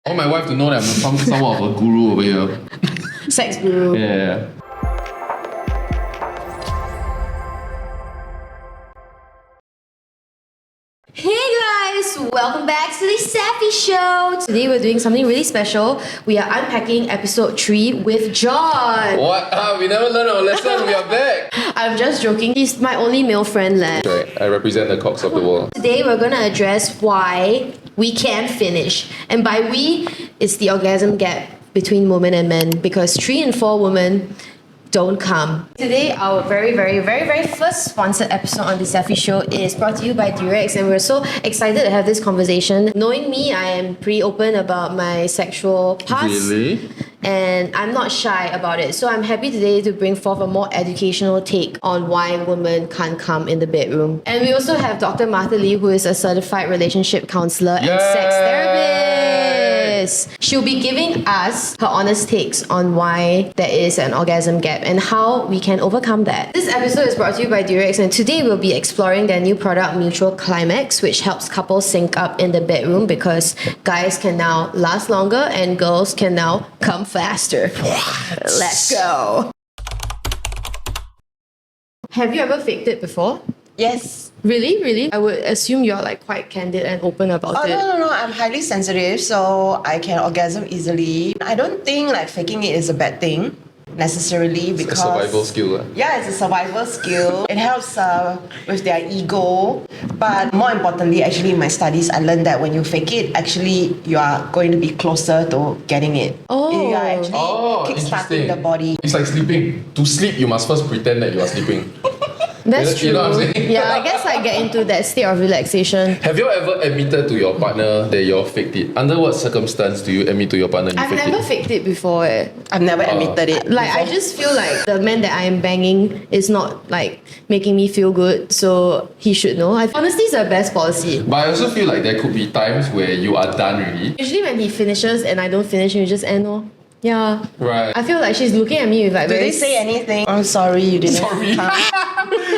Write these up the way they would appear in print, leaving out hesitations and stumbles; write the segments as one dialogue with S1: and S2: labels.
S1: I want my wife to know that I'm somewhat of a guru over here.
S2: Sex guru.
S1: Yeah.
S2: Hey guys, welcome back to the Saffy Show. Today we're doing something really special. We are unpacking episode 3 with John.
S1: What? We never learned our lesson. We are back.
S2: I'm just joking. He's my only male friend left.
S1: Right. I represent the cocks of the world.
S2: Today we're gonna address why we can't finish. And by we, it's the orgasm gap between women and men, because 3 in 4 women don't come. Today, our very first sponsored episode on the Saffy Show is brought to you by Durex, and we're so excited to have this conversation. Knowing me, I am pretty open about my sexual past.
S1: Really?
S2: And I'm not shy about it. So I'm happy today to bring forth a more educational take on why women can't come in the bedroom. And we also have Dr. Martha Lee, who is a certified relationship counselor and sex therapist. She'll be giving us her honest takes on why there is an orgasm gap and how we can overcome that. This episode is brought to you by Durex, and today we'll be exploring their new product, Mutual Climax, which helps couples sync up in the bedroom because guys can now last longer and girls can now come faster. Let's go. Have you ever faked it before?
S3: Yes.
S2: Really? I would assume you're like quite candid and open about it.
S3: No. I'm highly sensitive, so I can orgasm easily. I don't think like faking it is a bad thing necessarily because
S1: It's a survival skill.
S3: Yeah, it's a survival skill. It helps with their ego. But more importantly, actually in my studies, I learned that when you fake it, actually you are going to be closer to getting it.
S2: Oh.
S3: You are actually kickstarting the body.
S1: It's like sleeping. To sleep, you must first pretend that you are sleeping.
S2: That's true.
S1: You know what I'm saying?
S2: Yeah, I guess I get into that state of relaxation.
S1: Have you ever admitted to your partner that you faked it? Under what circumstance do you admit to your partner you
S2: I've
S1: faked
S2: never
S1: it?
S2: faked it before.
S3: I've never admitted it.
S2: Like, I just feel like the man that I am banging is not like making me feel good, so he should know. Honesty is the best policy.
S1: But I also feel like there could be times where you are done really.
S2: Usually when he finishes and I don't finish, we just end. Yeah.
S1: Right.
S2: I feel like she's looking at me with like
S3: Do they say anything? I'm sorry, you didn't.
S1: Sorry.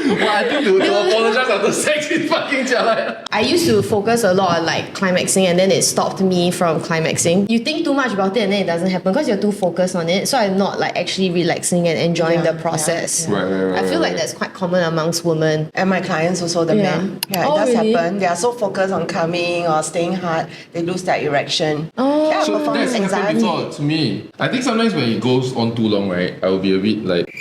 S1: Well, I think to apologize after sex is fucking jialat.
S2: I used to focus a lot on like climaxing, and then it stopped me from climaxing. You think too much about it and then it doesn't happen because you're too focused on it. So I'm not like actually relaxing and enjoying the process.
S1: Right.
S2: I feel like that's quite common amongst women.
S3: And my clients also, the men. Yeah, it does
S2: really?
S3: happen. They are so focused on coming or staying hard, they lose their erection.
S2: Oh.
S3: Yeah,
S1: So
S3: performance
S1: that's happened
S3: anxiety.
S1: before to me. I think sometimes when it goes on too long, right, I will be a bit like...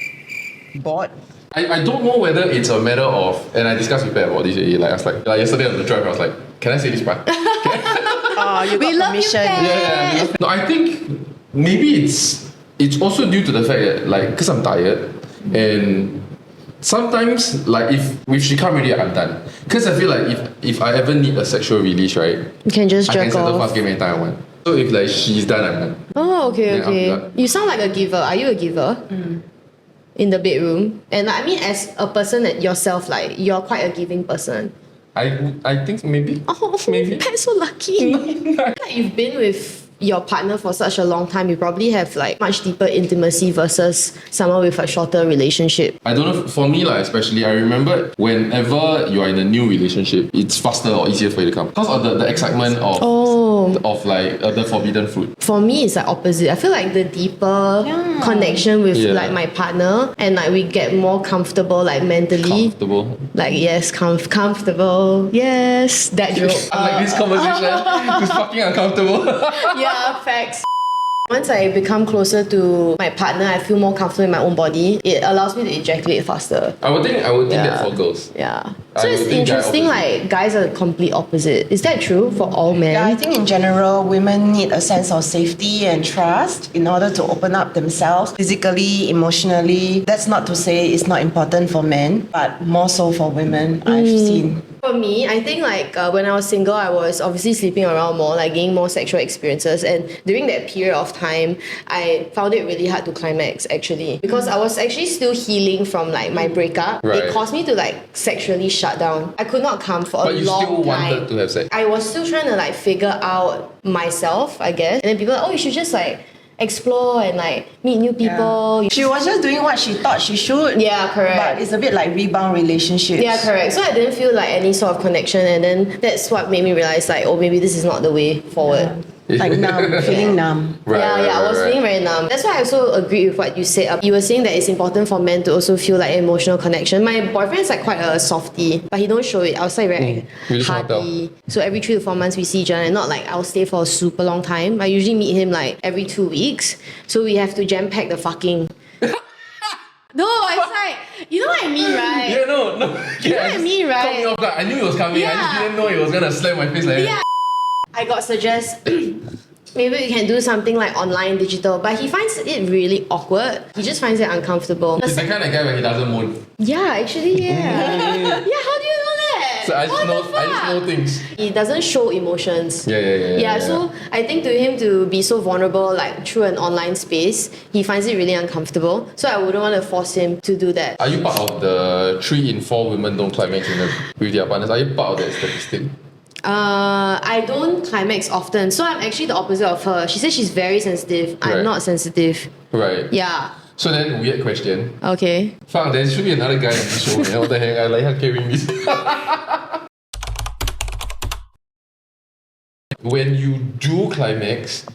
S3: Bored.
S1: I don't know whether it's a matter of... And I discussed with Pat about this already. Like, I was like yesterday on the drive, I was like, can I say this part?
S3: You
S2: We
S3: got
S2: love you,
S3: permission.
S2: Pat.
S1: Yeah. No, I think maybe it's also due to the fact that like because I'm tired and sometimes like if she can't really, I'm done. Because I feel like if I ever need a sexual release, right,
S2: You can just
S1: I can
S2: jerk
S1: settle
S2: off.
S1: fast game anytime I want. So if like she's done, I'm done.
S2: Oh, okay.
S1: Yeah, I'm done.
S2: You sound like a giver. Are you a giver? In the bedroom? And I mean, as a person that yourself, like, you're quite a giving person.
S1: I think maybe.
S2: Oh,
S1: Maybe.
S2: Pat's so lucky. Like, you've been with your partner for such a long time, you probably have like much deeper intimacy versus someone with a shorter relationship.
S1: I don't know, for me like especially, I remember whenever you are in a new relationship, it's faster or easier for you to come. Because of the excitement of like the forbidden fruit.
S2: For me, it's like opposite. I feel like the deeper connection with like my partner, and like we get more comfortable like mentally.
S1: Comfortable.
S2: Like, yes, comfortable. Yes, that joke.
S1: Unlike this conversation, it's fucking uncomfortable.
S2: Yeah, facts. Once I become closer to my partner, I feel more comfortable in my own body. It allows me to ejaculate faster.
S1: I would think that for girls.
S2: Yeah.
S1: I
S2: So
S1: would
S2: it's
S1: think they're
S2: interesting,
S1: opposite.
S2: like guys are the complete opposite. Is that true for all men?
S3: Yeah, I think in general, women need a sense of safety and trust in order to open up themselves physically, emotionally. That's not to say it's not important for men, but more so for women, I've seen.
S2: For me, I think like when I was single, I was obviously sleeping around more, like gaining more sexual experiences. And during that period of time, I found it really hard to climax actually. Because I was actually still healing from like my breakup.
S1: Right.
S2: It caused me to like sexually shut down. I could not come for
S1: But
S2: a
S1: you
S2: long
S1: still
S2: time.
S1: wanted to have sex.
S2: I was still trying to like figure out myself, I guess. And then people are like, oh, you should just like explore and like meet new people.
S3: She was just doing what she thought she should.
S2: Yeah, correct.
S3: But it's a bit like rebound relationships.
S2: Yeah, correct. So I didn't feel like any sort of connection, and then that's what made me realize like, oh, maybe this is not the way forward.
S3: Like numb, feeling numb.
S2: I was feeling very numb. That's why I also agree with what you said. You were saying that it's important for men to also feel like emotional connection. My boyfriend's like quite a softie, but he don't show it. Outside very
S1: really cannot
S2: hearty. So every 3 to 4 months we see each other, and not like I'll stay for a super long time. I usually meet him like every 2 weeks. So we have to jam pack the fucking. No, it's like, you know what I mean, right?
S1: Yeah, no.
S2: You know what I mean, right?
S1: Caught me off guard. I knew it was coming. I just
S2: Yeah.
S1: didn't know it was gonna slap my face like
S2: Yeah. I got suggest maybe we can do something like online digital, but he finds it really awkward. He just finds it uncomfortable.
S1: He's the kind of guy where he doesn't moan.
S2: Yeah, actually, yeah. Yeah, how do you know that?
S1: So I just
S2: What
S1: know
S2: the fuck?
S1: things.
S2: He doesn't show emotions.
S1: Yeah.
S2: So I think to him to be so vulnerable like through an online space, he finds it really uncomfortable. So I wouldn't want to force him to do that.
S1: Are you part of the 3 in 4 women don't climax with their partners? Are you part of that statistic?
S2: I don't climax often, so I'm actually the opposite of her. She says she's very sensitive.
S1: Right.
S2: I'm not sensitive.
S1: Right.
S2: Yeah.
S1: So then, weird question.
S2: Okay.
S1: Fuck, there should be another guy in this show, man. What the heck? I like her carrying this. When you do climax,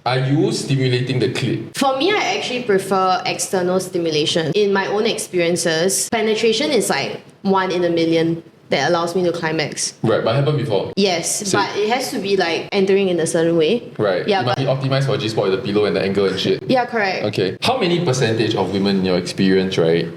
S1: are you stimulating the clit?
S2: For me, I actually prefer external stimulation. In my own experiences, penetration is like 1 in a million that allows me to climax.
S1: Right, but happened before.
S2: Yes,
S1: Same.
S2: but it has to be like entering in a certain way.
S1: Right.
S2: Yeah,
S1: it must
S2: but
S1: be optimized for G-spot with the pillow and the angle and shit.
S2: yeah, correct.
S1: Okay. How many percentage of women in your experience, right,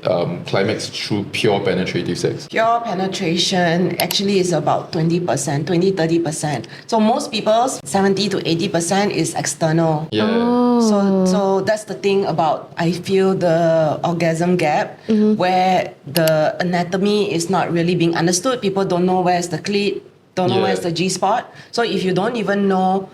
S1: climax through pure penetrative sex?
S3: Pure penetration actually is about 20%, 20-30%. So most people's 70 to 80% is external.
S1: Yeah.
S3: So that's the thing about, I feel, the orgasm gap, where the anatomy is not really being understood. People don't know where's the clit, don't know
S1: Yeah.
S3: where's the G-spot. So if you don't even know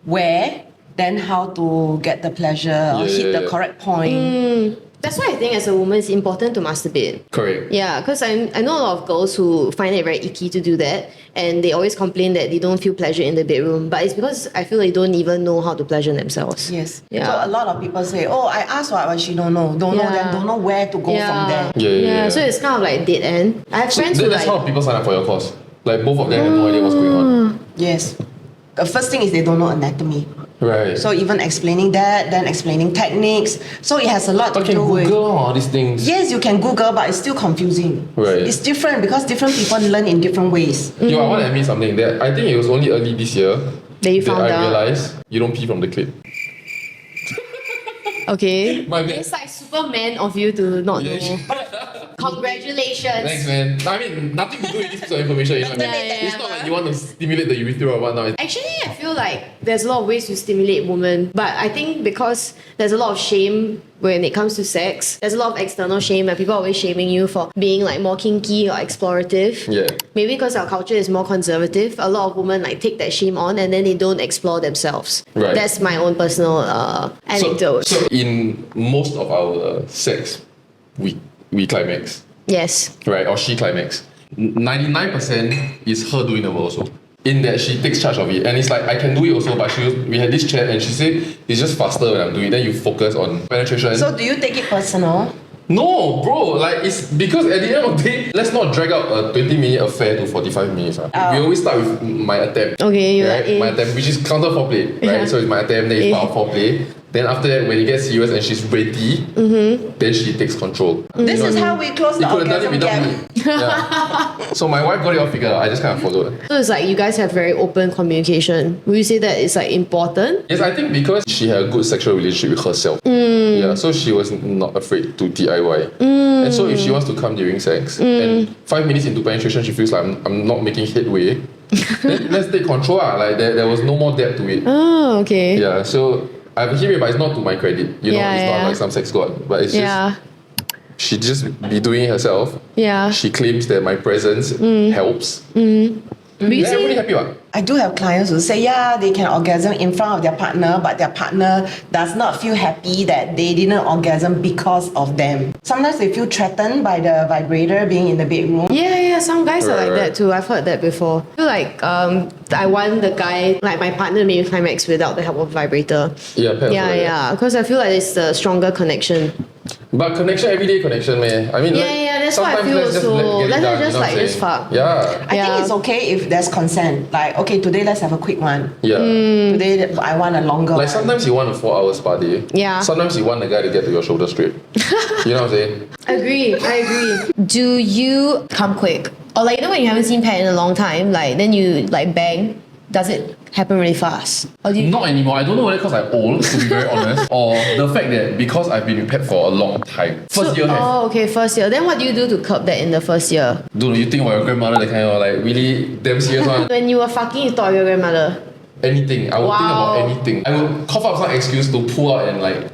S3: where, then how to get the pleasure or hit the correct point.
S2: That's why I think as a woman it's important to masturbate.
S1: Correct.
S2: Yeah, because I know a lot of girls who find it very icky to do that, and they always complain that they don't feel pleasure in the bedroom. But it's because I feel they don't even know how to pleasure themselves.
S3: Yes.
S2: Yeah.
S3: So a lot of people say, oh, I asked what, but she don't know. Don't know,
S2: Yeah.
S3: then don't know where to go from there.
S1: Yeah.
S2: So it's kind of like dead end. I have
S1: So
S2: friends who
S1: that's
S2: like.
S1: how people sign up for your course. Like both of them have no idea what's going on.
S3: Yes. The first thing is they don't know anatomy.
S1: Right.
S3: So even explaining that, then explaining techniques. So it has a lot to
S1: but can
S3: do with.
S1: Google all these things.
S3: Yes, you can Google, but it's still confusing.
S1: Right.
S3: It's different because different people learn in different ways.
S1: Yo, I want to admit something. That I think it was only early this year
S2: That you
S1: that
S2: found
S1: I
S2: out.
S1: realized you don't pee from the clip.
S2: Okay.
S1: My bad.
S2: It's like Superman of you to not know. Congratulations.
S1: Thanks, man. I mean, nothing to do with this piece of information. You know what I mean?
S2: Yeah,
S1: It's
S2: yeah.
S1: not like you want to stimulate the urethra or whatnot.
S2: Actually, I feel like there's a lot of ways to stimulate women, but I think because there's a lot of shame when it comes to sex, there's a lot of external shame, and people are always shaming you for being like more kinky or explorative.
S1: Yeah.
S2: Maybe because our culture is more conservative, a lot of women like take that shame on and then they don't explore themselves.
S1: Right.
S2: That's my own personal anecdote.
S1: So in most of our sex, we climax,
S2: Yes.
S1: right? Or she climax. 99% is her doing the work also. In that she takes charge of it, and it's like I can do it also, but we had this chat and she said it's just faster when I'm doing it. Then you focus on penetration.
S3: So do you take it personal?
S1: No, bro, like it's because at the end of the day, let's not drag out a 20-minute affair to 45 minutes. We always start with my attempt.
S2: Okay, you're
S1: right?
S2: like,
S1: My attempt, which is counter foreplay, right?
S2: Yeah.
S1: So it's my attempt, then it's part of foreplay. Then after that, when it gets serious and she's ready, then she takes control.
S3: This
S1: You know
S3: is
S1: what I
S3: how
S1: mean?
S3: we close the
S1: You could have done it
S3: orgasm
S1: without
S3: gap.
S1: me. Yeah. So my wife got it all figured out. I just kind of followed.
S2: So it's like you guys have very open communication. Would you say that it's like important?
S1: Yes, I think because she had a good sexual relationship with herself. Yeah, so she was not afraid to DIY. And so if she wants to come during sex and 5 minutes into penetration she feels like I'm not making headway, then let's take control. Like there was no more depth to it.
S2: Oh, okay.
S1: Yeah, so I've heard it, but it's not to my credit. You know,
S2: Yeah,
S1: it's
S2: yeah.
S1: not like some sex god, but it's
S2: Yeah.
S1: just she just be doing it herself.
S2: Yeah.
S1: She claims that my presence helps.
S2: But you
S1: Yeah, everybody
S2: say,
S1: happy what?
S3: I do have clients who say, yeah, they can orgasm in front of their partner, but their partner does not feel happy that they didn't orgasm because of them. Sometimes they feel threatened by the vibrator being in the bedroom.
S2: yeah, some guys are
S1: Right,
S2: like
S1: right.
S2: that too. I've heard that before. I feel like I want the guy, like my partner, maybe climax without the help of vibrator.
S1: Yeah, pets
S2: Yeah,
S1: like that.
S2: yeah. Because I feel like it's a stronger connection.
S1: But connection, everyday connection, man. I mean,
S2: Yeah, that's what I
S1: sometimes
S2: feel
S1: let's
S2: also.
S1: get it
S2: Let's
S1: done,
S2: just
S1: you know
S2: like
S1: what I'm
S2: just
S1: saying?
S2: fuck.
S1: Yeah.
S3: I think it's okay if there's consent. Like, okay, today let's have a quick one.
S1: Yeah.
S3: Today I want a longer
S1: Like
S3: one.
S1: sometimes you want a 4 hours spa day.
S2: Yeah.
S1: Sometimes you want the guy to get to your shoulder straight. You know what I'm saying?
S2: I agree. Do you come quick? Or like, you know when you haven't seen Pat in a long time, like then you like bang, does it happen really fast? Or do you
S1: Not anymore. I don't know whether because I'm old, to be very honest, or the fact that because I've been with Pet for a long time. First year have.
S2: Oh, okay, first year. Then what do you do to curb that in the first year?
S1: Don't know, you think about your grandmother, that kind of like really damn serious one.
S2: When you were fucking, you thought of your grandmother.
S1: Anything. I would think
S2: Wow.
S1: about anything. I would cough up some excuse to pull out and like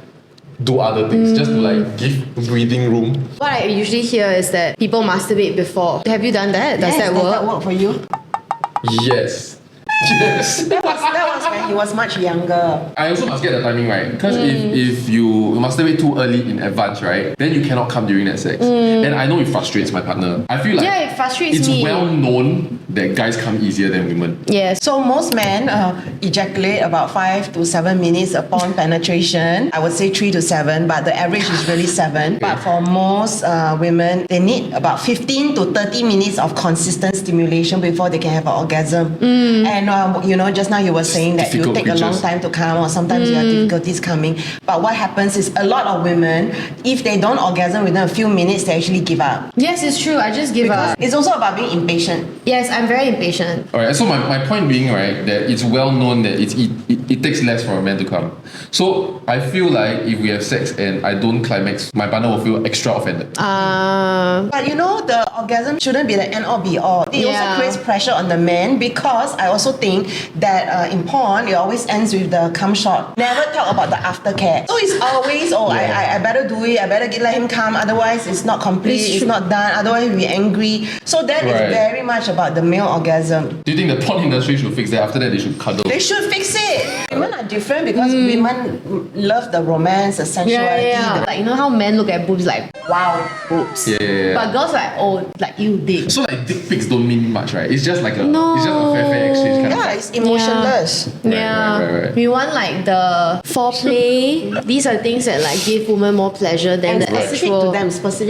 S1: do other things just to like give breathing room.
S2: What I usually hear is that people masturbate before. Have you done that? Does that
S3: Does
S2: work?
S3: that work for you?
S1: Yes. Yes.
S3: That was when he was much younger.
S1: I also must get the timing right. Because if you masturbate too early in advance, right, then you cannot come during that sex. And I know it frustrates my partner. I feel like
S2: Yeah, it frustrates
S1: it's
S2: me.
S1: well known that guys come easier than women.
S2: Yes.
S3: So most men ejaculate about 5 to 7 minutes upon penetration. I would say 3 to 7, but the average is really 7. But for most women, they need about 15 to 30 minutes of consistent stimulation before they can have an orgasm. And you know, just now you were saying that you
S1: Difficult
S3: take a long
S1: creatures.
S3: time to come, or sometimes you have difficulties coming. But what happens is a lot of women, if they don't orgasm within a few minutes, they actually give up.
S2: Yes, it's true. I just give
S3: Because
S2: up.
S3: it's also about being impatient.
S2: Yes, I'm very impatient.
S1: Alright, so my point being, right, that it's well known that it takes less for a man to come. So I feel like if we have sex and I don't climax, my partner will feel extra offended.
S3: But you know, the orgasm shouldn't be the end all be all. It
S2: Yeah.
S3: also creates pressure on the man, because I also think that in porn, it always ends with the cum shot. Never talk about the aftercare. So it's always, I better do it, I better let him come, otherwise it's not complete,
S2: It's
S3: it's
S2: true.
S3: not done, otherwise we'll be angry. So that is
S1: Right.
S3: very much about the male orgasm.
S1: Do you think the porn industry should fix that? After that, they should cuddle.
S3: They should fix it. Women are different because women love the romance, the sensuality. the-
S2: Like, you know how men look at boobs like, wow, boobs.
S1: Yeah.
S2: But girls are like, oh, like you dick.
S1: So like dick pics don't mean much, right? It's just like a
S2: No.
S1: it's just a fair exchange kind
S3: Yeah,
S1: of.
S3: it's emotionless.
S2: Yeah,
S1: right.
S2: we want like the foreplay. These are things that like give women more pleasure than
S3: And
S2: the
S3: specific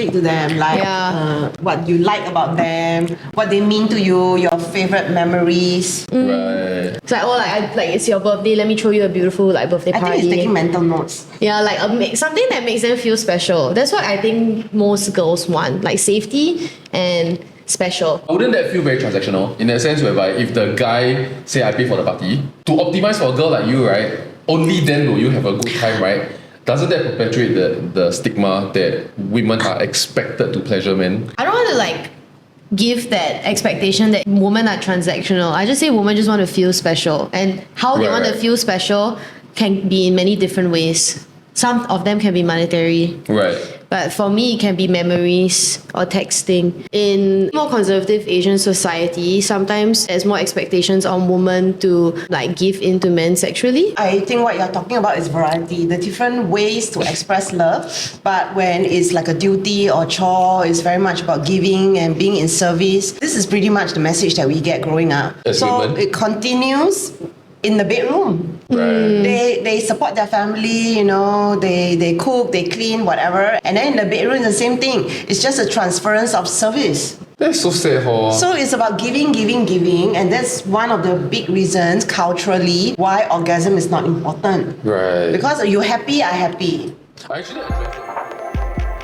S2: actual.
S3: to them, like
S2: Yeah.
S3: what you like about them, what they mean to you, your favorite memories.
S1: Right.
S2: It's like, oh, like it's your birthday. Let me throw you a beautiful like birthday
S3: I
S2: party.
S3: think it's taking mental notes.
S2: Yeah, like something that makes them feel special. That's what I think most girls want, like safety and special.
S1: Wouldn't that feel very transactional in that sense whereby if the guy say I pay for the party, to optimize for a girl like you, right, only then will you have a good time, right? Doesn't that perpetuate the stigma that women are expected to pleasure men?
S2: I don't want to like give that expectation that women are transactional. I just say women just want to feel special, and how they want to
S1: Right.
S2: feel special can be in many different ways. Some of them can be monetary,
S1: Right.
S2: but for me, it can be memories or texting. In more conservative Asian society, sometimes there's more expectations on women to like give in to men sexually.
S3: I think what you're talking about is variety, the different ways to express love. But when it's like a duty or chore, it's very much about giving and being in service. This is pretty much the message that we get growing up.
S1: As
S3: so
S1: women.
S3: it continues in the bedroom.
S1: Right.
S3: They support their family, you know, they cook, they clean, whatever. And then in the bedroom, it's the same thing. It's just a transference of service.
S1: That's so sad, huh?
S3: So it's about giving, and that's one of the big reasons culturally why orgasm is not important.
S1: Right.
S3: Because you're happy, I'm happy.
S1: I actually address it.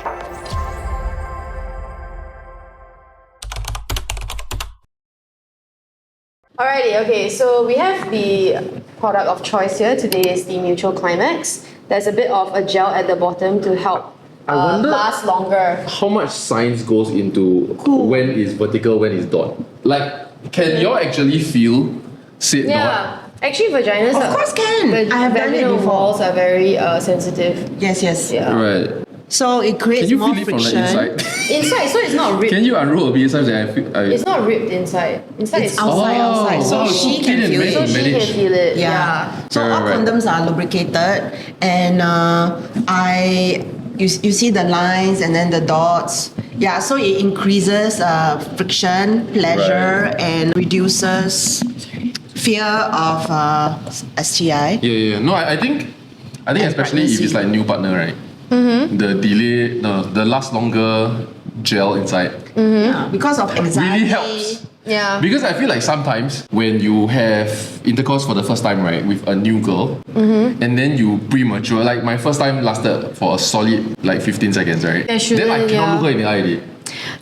S2: Alrighty, okay, so we have the product of choice here. Today is the Mutual Climax. There's a bit of a gel at the bottom to help
S1: wonder-
S2: last longer.
S1: How much science goes into when is vertical, when is dot? Like, can y'all actually feel sit dot?
S2: Yeah, actually vaginas
S3: Of course can. I have done it
S2: vaginal
S3: before.
S2: walls are very sensitive.
S3: Yes.
S2: Yeah.
S1: Right.
S3: So it creates
S1: Can you
S3: more
S1: feel it from
S3: friction.
S1: the inside?
S2: Inside, so it's not ripped.
S1: Can you unroll a bit so that
S2: It's not ripped inside. Inside
S3: It's
S2: it's
S3: outside. So
S1: wow,
S3: she
S1: so
S3: can
S1: thin and
S3: feel
S1: made
S3: it.
S1: to
S2: so she
S1: manage.
S2: can feel it.
S3: Yeah. So
S1: Right,
S3: all
S1: right.
S3: condoms are lubricated, and you see the lines and then the dots. Yeah. So it increases friction, pleasure,
S1: Right.
S3: and reduces fear of STI.
S1: Yeah. No, I think especially if it's like new partner, right? the delay, the last longer gel inside
S3: Yeah, because of anxiety.
S1: really helps.
S2: Yeah.
S1: Because I feel like sometimes when you have intercourse for the first time, right, with a new girl, and then you premature, like my first time lasted for a solid like 15 seconds, right?
S2: There shouldn't,
S1: Then I cannot
S2: yeah.
S1: look her in the eye already.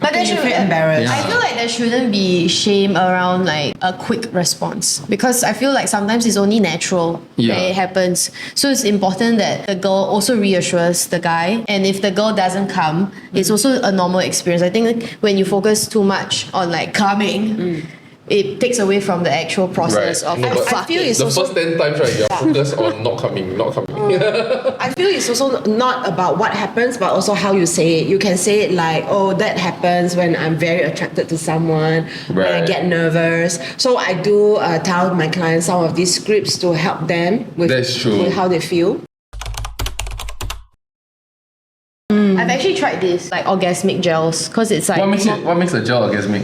S2: But there
S3: You
S2: should
S3: feel embarrassed.
S2: I feel like there shouldn't be shame around like a quick response, because I feel like sometimes it's only natural
S1: Yeah.
S2: that it happens. So it's important that the girl also reassures the guy, and if the girl doesn't come, it's also a normal experience. I think when you focus too much on like coming, it takes away from the actual process
S1: Right.
S2: of
S1: No, but
S3: I feel it's
S1: The
S3: also
S1: first 10 times, right, you're focused on not coming.
S3: I feel it's also not about what happens, but also how you say it. You can say it like, oh, that happens when I'm very attracted to someone, when I
S1: Right.
S3: get nervous. So I do tell my clients some of these scripts to help them with,
S1: That's true.
S3: with how they feel.
S2: I've actually tried this like orgasmic gels, because it's like
S1: What makes a gel orgasmic?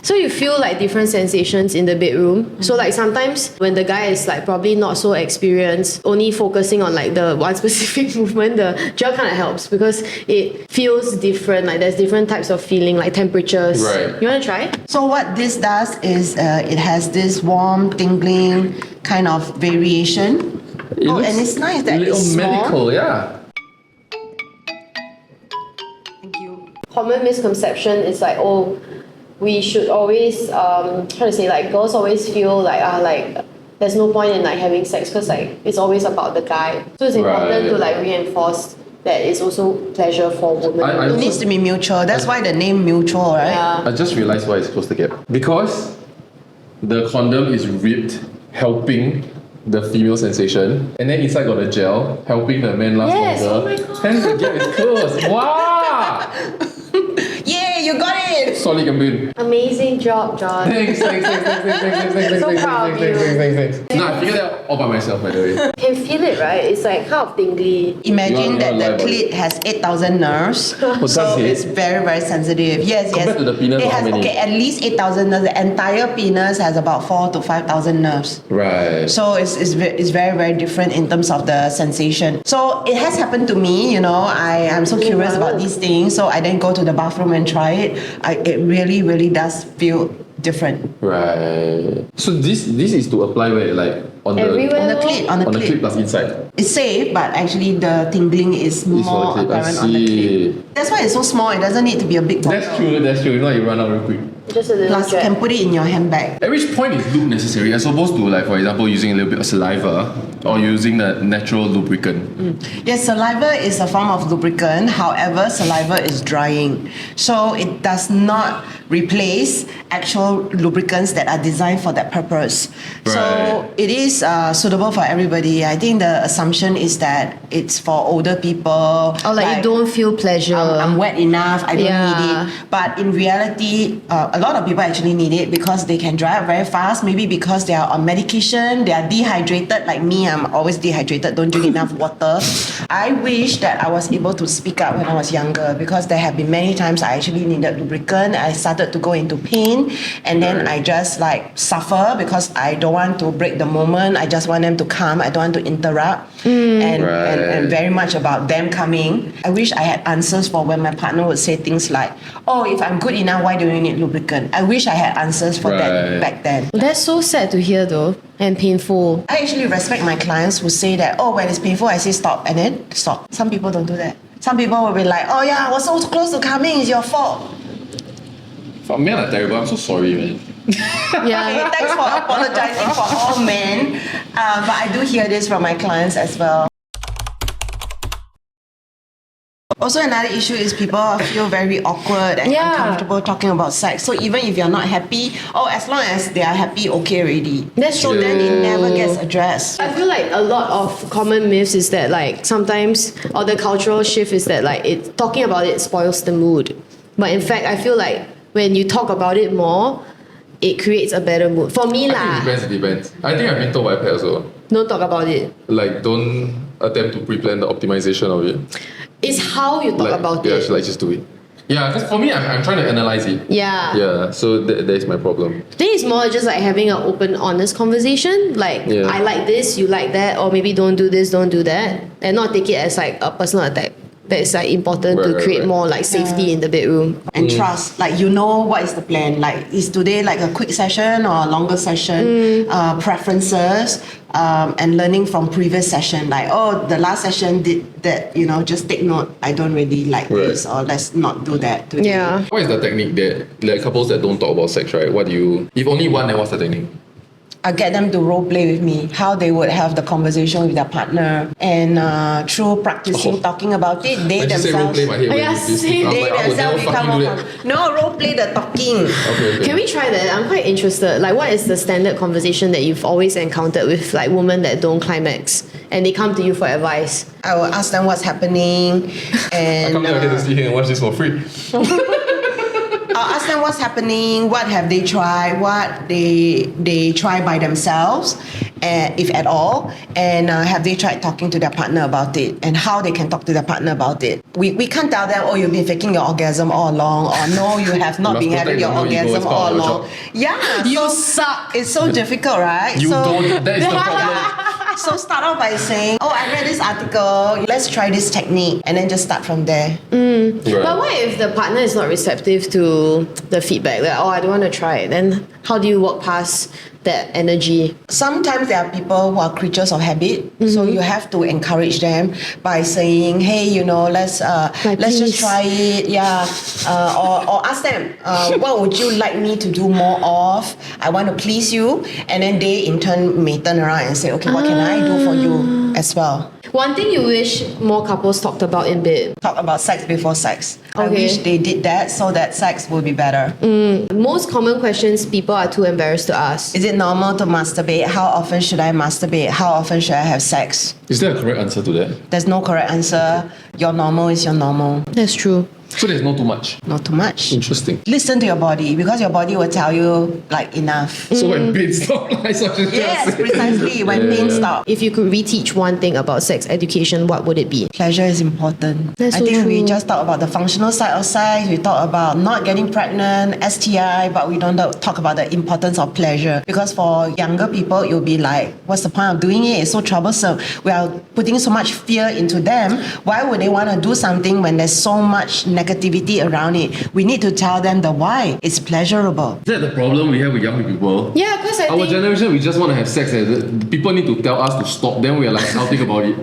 S2: so you feel like different sensations in the bedroom. So like sometimes when the guy is like probably not so experienced, only focusing on like the one specific movement, the gel kind of helps because it feels different. Like there's different types of feeling, like temperatures.
S1: Right.
S2: You want to try?
S3: So what this does is it has this warm, tingling kind of variation.
S1: looks
S3: And it's nice that
S1: little
S3: it's small.
S1: medical, yeah.
S3: Thank you.
S2: Common misconception is like, oh, we should always how to say, like girls always feel like there's no point in like having sex because like it's always about the guy. So it's important
S1: Right.
S2: to like reinforce that it's also pleasure for women.
S1: I
S3: It needs to be mutual. That's why the name mutual, right?
S2: Yeah.
S1: I just realized why it's close the gap. Because the condom is ripped, helping the female sensation, and then inside got the gel, helping the man last
S2: Yes,
S1: longer.
S2: oh my God.
S1: Hence the gap is closed. Wow!
S3: Yay, you got it!
S1: Solid Gambin.
S2: Amazing job, John.
S1: Thanks.
S2: So proud of you.
S1: No, I figured that out all by myself, by the way.
S2: Can feel it, right? It's like kind of tingly.
S3: Imagine
S1: You
S3: that
S1: are
S3: the
S1: live on
S3: clit has 8,000 nerves.
S1: does
S3: so
S1: it?
S3: it's very, very sensitive. Yes,
S1: Compared
S3: yes.
S1: to the penis,
S3: it
S1: how
S3: has
S1: many?
S3: at least 8,000 nerves. The entire penis has about 4,000 to 5,000 nerves.
S1: Right.
S3: So it's very, very different in terms of the sensation. So it has happened to me, I'm so curious about these things. So I then go to the bathroom and try it. It really, really does feel different.
S1: Right. So this is to apply where, like on
S2: Everywhere.
S3: On the clit, on the
S1: on the
S3: clit.
S1: clip plus inside.
S3: It's safe, but actually the tingling is
S1: It's for
S3: more
S1: the clip. I
S3: apparent on the
S1: see.
S3: clit. That's why it's so small. It doesn't need to be a big bottle.
S1: That's true. If not, you run out real quick.
S2: Just a little
S3: Plus, you
S2: jet.
S3: can put it in your handbag.
S1: At which point is lube necessary as opposed to, like, for example, using a little bit of saliva or using the natural lubricant?
S3: Yes, saliva is a form of lubricant. However, saliva is drying. So it does not replace actual lubricants that are designed for that purpose.
S1: Right.
S3: So it is suitable for everybody. I think the assumption is that it's for older people.
S2: Or like you don't feel pleasure.
S3: I'm wet enough, I don't
S2: Yeah.
S3: need it. But in reality, a lot of people actually need it because they can dry up very fast. Maybe because they are on medication, they are dehydrated. Like me, I'm always dehydrated, don't drink enough water. I wish that I was able to speak up when I was younger because there have been many times I actually needed lubricant. I started to go into pain and then I just like suffer because I don't want to break the moment. I just want them to come. I don't want to interrupt. And
S1: Right.
S3: very much about them coming. I wish I had answers for when my partner would say things like, oh, if I'm good enough, why do you need lubricant? I wish I had answers for that
S1: Right.
S3: back then.
S2: That's so sad to hear though, and painful.
S3: I actually respect my clients who say that, oh, when it's painful, I say stop, and then stop. Some people don't do that. Some people will be like, oh yeah, I was so close to coming, it's your fault.
S1: Men are terrible. I'm so sorry, man.
S3: Okay,
S2: Yeah.
S3: thanks for apologizing for all men. But I do hear this from my clients as well. Also, another issue is people feel very awkward and
S2: Yeah.
S3: uncomfortable talking about sex. So even if you're not happy, as long as they are happy, okay already.
S2: That's
S3: So
S2: true.
S3: then it never gets addressed.
S2: I feel like a lot of common myths is that like sometimes, or the cultural shift is that like talking about it spoils the mood. But in fact, I feel like when you talk about it more, it creates a better mood. For me
S1: I
S2: lah,
S1: think it depends. I think I've been told by pet also.
S2: don't talk about it.
S1: Like, don't attempt to pre-plan the optimization of it.
S2: It's how you talk
S1: Like,
S2: about
S1: yeah,
S2: it.
S1: like just do it. Yeah, because for me, I'm trying to analyze it.
S2: Yeah.
S1: Yeah, so that is my problem.
S2: I think it's more just like having an open, honest conversation. Like,
S1: Yeah.
S2: I like this, you like that, or maybe don't do this, don't do that. And not take it as like a personal attack. that is like important to create more like safety in the bedroom.
S3: And trust, like you know what is the plan. Like is today like a quick session or a longer session? Preferences and learning from previous session. Like the last session did that. Just take note. I don't really like this, or let's not do that today.
S2: Yeah.
S1: What is the technique that like couples that don't talk about sex, right? What do you? If only one, then what's the technique?
S3: I get them to role play with me, how they would have the conversation with their partner, and through practicing talking about it, they
S1: When you say role
S3: themselves.
S1: play, my head went
S2: Yeah,
S1: with this.
S2: same.
S1: I was
S3: They
S1: like, I would never
S3: themselves become
S1: fucking do
S3: more
S1: that.
S3: No, role play the talking.
S1: Okay.
S2: Can we try that? I'm quite interested. Like, what is the standard conversation that you've always encountered with like women that don't climax and they come to you for advice?
S3: I will ask them what's happening,
S1: I
S3: and
S1: come down here to see him and watch this for free.
S3: I'll ask them what's happening, what have they tried, what they try by themselves, if at all, and have they tried talking to their partner about it, and how they can talk to their partner about it. We can't tell them, you've been faking your orgasm all along, or no, you have not been having your orgasm all along. Yeah,
S2: You
S3: so
S2: suck.
S3: it's so difficult, right?
S1: You
S3: so,
S1: don't. That is the problem.
S3: So start off by saying, I read this article, let's try this technique, and then just start from there.
S1: Right.
S2: But what if the partner is not receptive to the feedback? Like, I don't want to try it. Then how do you work past that energy?
S3: Sometimes there are people who are creatures of habit, so you have to encourage them by saying, "Hey, let's let's just
S2: please.
S3: try it, yeah." Or ask them, "What would you like me to do more of? I want to please you," and then they in turn may turn around and say, "Okay, what can I do for you as well?"
S2: One thing you wish more couples talked about in bed.
S3: Talk about sex before sex. I
S2: Okay.
S3: wish they did that so that sex will be better.
S2: Most common questions people are too embarrassed to ask.
S3: Is it normal to masturbate? How often should I masturbate? How often should I have sex?
S1: Is there a correct answer to that?
S3: There's no correct answer. Your normal is your normal.
S2: That's true.
S1: So there's not too much.
S3: Not too much.
S1: Interesting.
S3: Listen to your body, because your body will tell you like enough.
S1: So when pain stop, like such a
S3: Yes, precisely. When pain stops.
S2: If you could reteach one thing about sex education, what would it be?
S3: Pleasure is important.
S2: That's
S3: I
S2: so
S3: think we
S2: true.
S3: just talk about the functional side of sex. We talk about not getting pregnant, STI, but we don't talk about the importance of pleasure. Because for younger people, it will be like, what's the point of doing it? It's so troublesome. We are putting so much fear into them. Why would they want to do something when there's so much negativity around it? We need to tell them the why. It's pleasurable.
S1: Is that the problem we have with young people?
S2: Yeah, because I
S1: Our
S2: think
S1: generation, we just want to have sex and people need to tell us to stop. Then we are like shouting about it,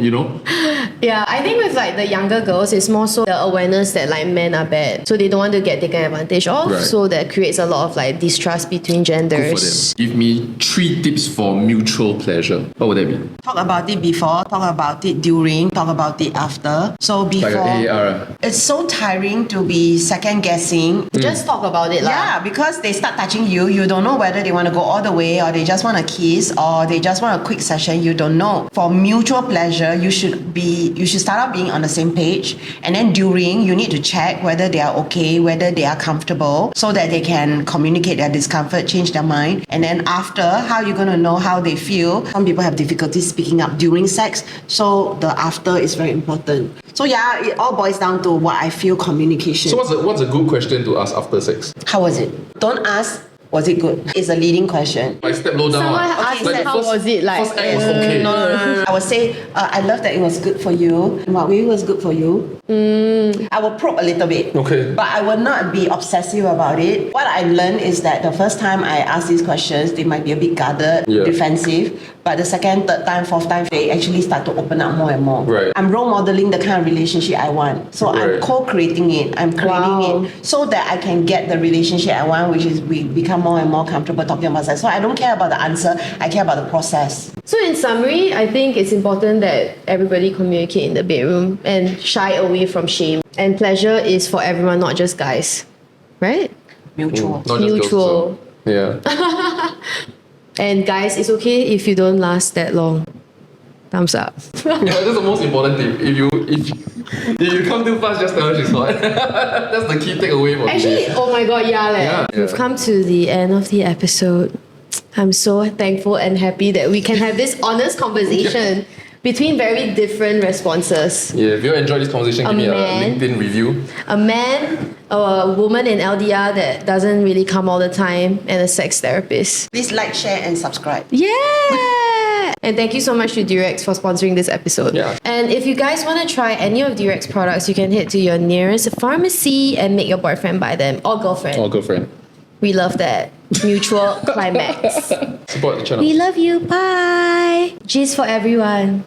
S2: Yeah, I think with like the younger girls, it's more so the awareness that like men are bad, so they don't want to get taken advantage of.
S1: Right.
S2: So that creates a lot of like distrust between
S1: Good for
S2: genders.
S1: them. Give me 3 tips for mutual pleasure. What would that be?
S3: Talk about it before, talk about it during, talk about it after. So before,
S1: Like an AAR.
S3: it's so tiring to be second guessing.
S2: Just talk about it, lah.
S3: Yeah, because they start touching you, you don't know whether they want to go all the way, or they just want to kiss, or they just want a quick session. You don't know. For mutual pleasure, you should start out being on the same page, and then during, you need to check whether they are okay, whether they are comfortable, so that they can communicate their discomfort, change their mind. And then after, how you going to know how they feel? Some people have difficulty speaking up during sex, so the after is very important. So yeah, it all boils down to what I feel, communication.
S1: So what's a good question to ask after sex?
S3: How was it? Don't ask, was it good? It's a leading question.
S1: I step low down.
S2: Someone
S1: ah.
S2: asked
S1: Like the
S2: how
S1: first-
S2: was it like?
S1: First act was okay.
S3: No. I would say, I love that it was good for you. In what way was good for you? I will probe a little bit.
S1: Okay.
S3: But I will not be obsessive about it. What I learned is that the first time I ask these questions, they might be a bit guarded,
S1: Yeah.
S3: defensive. But the second, third time, fourth time, they actually start to open up more and more.
S1: Right.
S3: I'm role modeling the kind of relationship I want. So I'm
S1: Right.
S3: co-creating it. I'm creating
S2: Wow.
S3: it so that I can get the relationship I want, which is we become more and more comfortable talking about sex. So I don't care about the answer. I care about the process.
S2: So in summary, I think it's important that everybody communicate in the bedroom and shy away from shame. And pleasure is for everyone, not just guys. Right?
S3: Mutual.
S1: Not just
S2: Mutual.
S1: girls, so. Yeah.
S2: And guys, it's okay if you don't last that long. Thumbs up.
S1: Yeah, that's the most important tip. If you come too fast, just tell her she's hot. That's the key takeaway for
S2: Actually,
S1: today.
S2: oh my god, yeah, leh.
S1: Yeah.
S2: We've come to the end of the episode. I'm so thankful and happy that we can have this honest conversation between very different responses.
S1: Yeah, if you enjoyed this conversation, give me a
S2: man.
S1: LinkedIn review.
S2: A man, a woman in LDR that doesn't really come all the time, and a sex therapist.
S3: Please like, share, and subscribe.
S2: Yeah! that. And thank you so much to Durex for sponsoring this episode.
S1: Yeah.
S2: And if you guys want to try any of Durex products, you can head to your nearest pharmacy and make your boyfriend buy them or girlfriend.
S1: Or girlfriend.
S2: We love that. Mutual Climax.
S1: Support the channel.
S2: We love you. Bye. G's for everyone.